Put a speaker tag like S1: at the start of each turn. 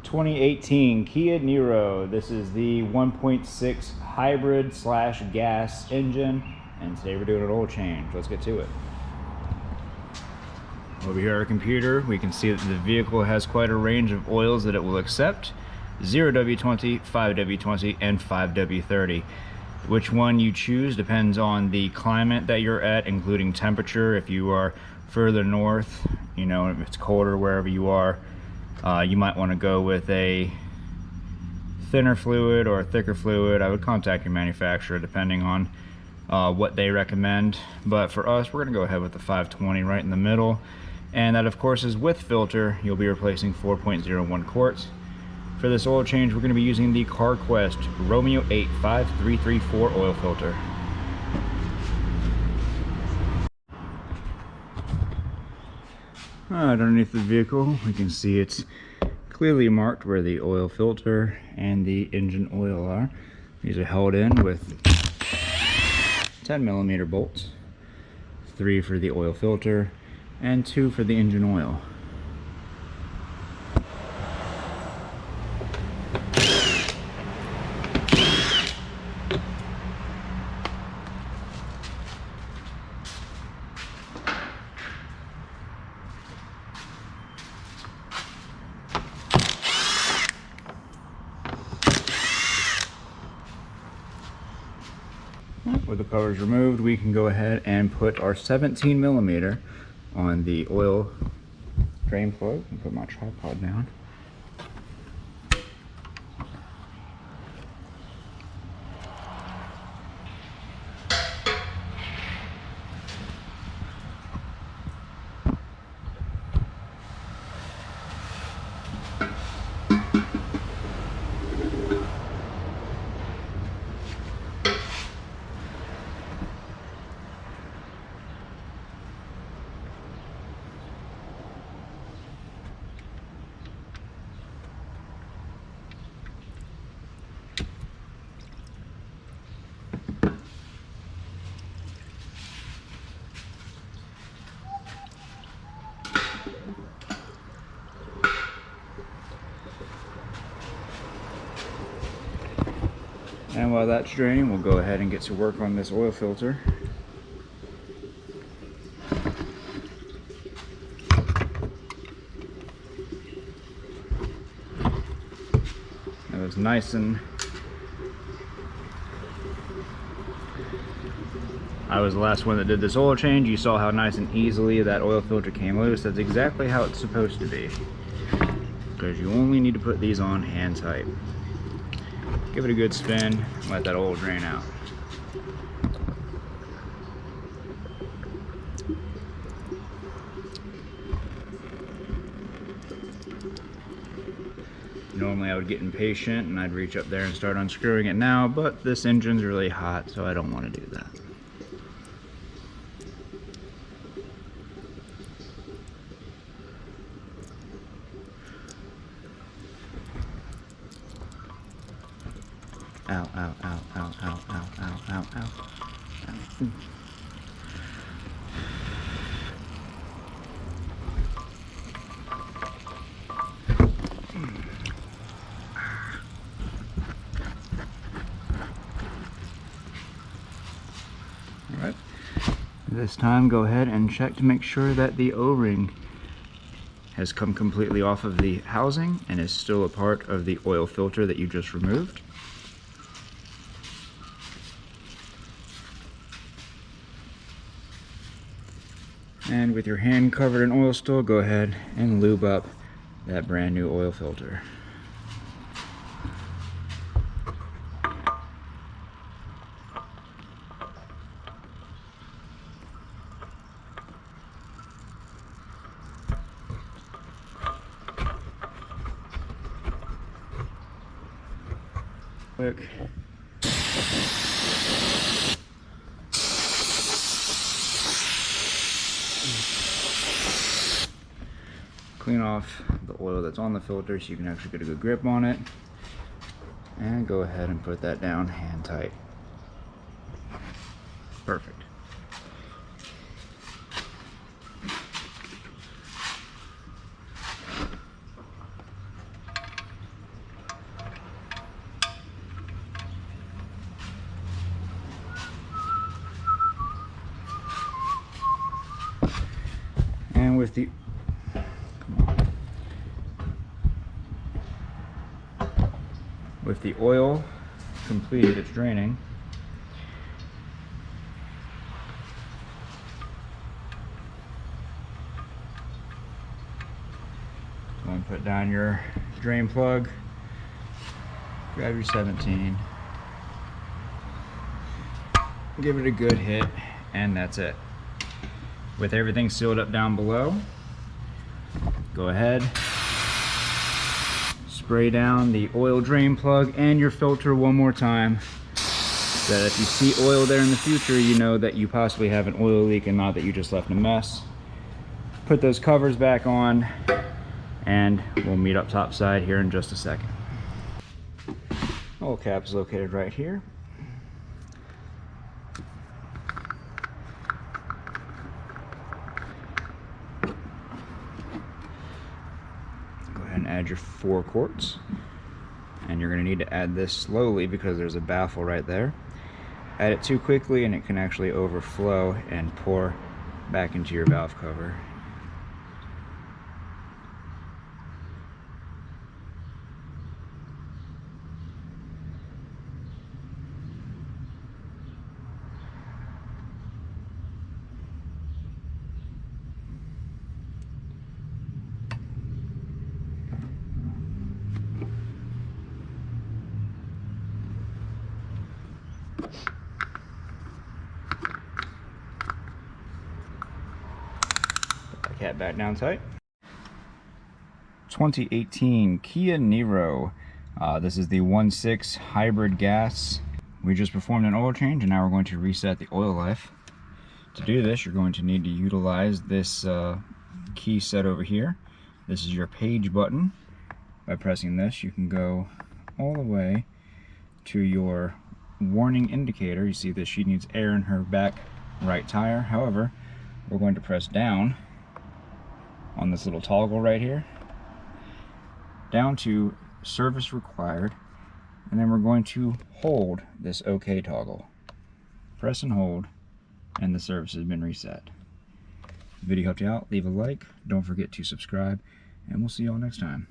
S1: 2018 Kia Niro. This is the 1.6 hybrid slash gas engine, and today we're doing an oil change. Let's get to it. Over here at our computer, we can see that the vehicle has quite a range of oils that it will accept: 0W20, 5W20, and 5W30. Which one you choose depends on the climate that you're at, including temperature. If you are further north, you know, if it's colder wherever you are, you might want to go with a thinner fluid or a thicker fluid. I would contact your manufacturer depending on what they recommend. But for us, we're going to go ahead with the 520 right in the middle. And that, of course, is with filter. You'll be replacing 4.01 quarts. For this oil change, we're going to be using the CarQuest Romeo 8 5334 oil filter. Underneath the vehicle, we can see it's clearly marked where the oil filter and the engine oil are. These are held in with 10mm bolts, 3 for the oil filter and 2 for the engine oil. With the covers removed, we can go ahead and put our 17mm on the oil drain plug. I'll put my tripod down. And while that's draining, we'll go ahead and get to work on this oil filter. It was nice and... I was the last one that did this oil change. You saw how nice and easily that oil filter came loose. That's exactly how it's supposed to be, because you only need to put these on hand tight. Give it a good spin, let that oil drain out. Normally I would get impatient and I'd reach up there and start unscrewing it now, but this engine's really hot, so I don't want to do that. Ow, ow, ow, ow, ow, ow, ow, ow, ow. Ow. Alright. This time, go ahead and check to make sure that the O-ring has come completely off of the housing and is still a part of the oil filter that you just removed. And with your hand covered in oil still, go ahead and lube up that brand new oil filter. Quick. Clean off the oil that's on the filter so you can actually get a good grip on it, and go ahead and put that down hand tight. Perfect. with the oil completed, it's draining. Go and put down your drain plug. Grab your 17. Give it a good hit, and that's it. With everything sealed up down below, go ahead, spray down the oil drain plug and your filter one more time, so that if you see oil there in the future, you know that you possibly have an oil leak and not that you just left a mess. Put those covers back on, and we'll meet up top side here in just a second. Oil cap is located right here. And add your 4 quarts, and you're going to need to add this slowly because there's a baffle right there. Add it too quickly and it can actually overflow and pour back into your valve cover. Cat back down tight. 2018 Kia Niro. This is the 1.6 hybrid gas. We just performed an oil change and now we're going to reset the oil life. To do this, you're going to need to utilize this key set over here. This is your page button. By pressing this, you can go all the way to your warning indicator. You see that she needs air in her back right tire. However, we're going to press down on this little toggle right here, down to service required, and then we're going to hold this OK toggle. Press and hold, and the service has been reset. If the video helped you out, leave a like, don't forget to subscribe, and we'll see you all next time.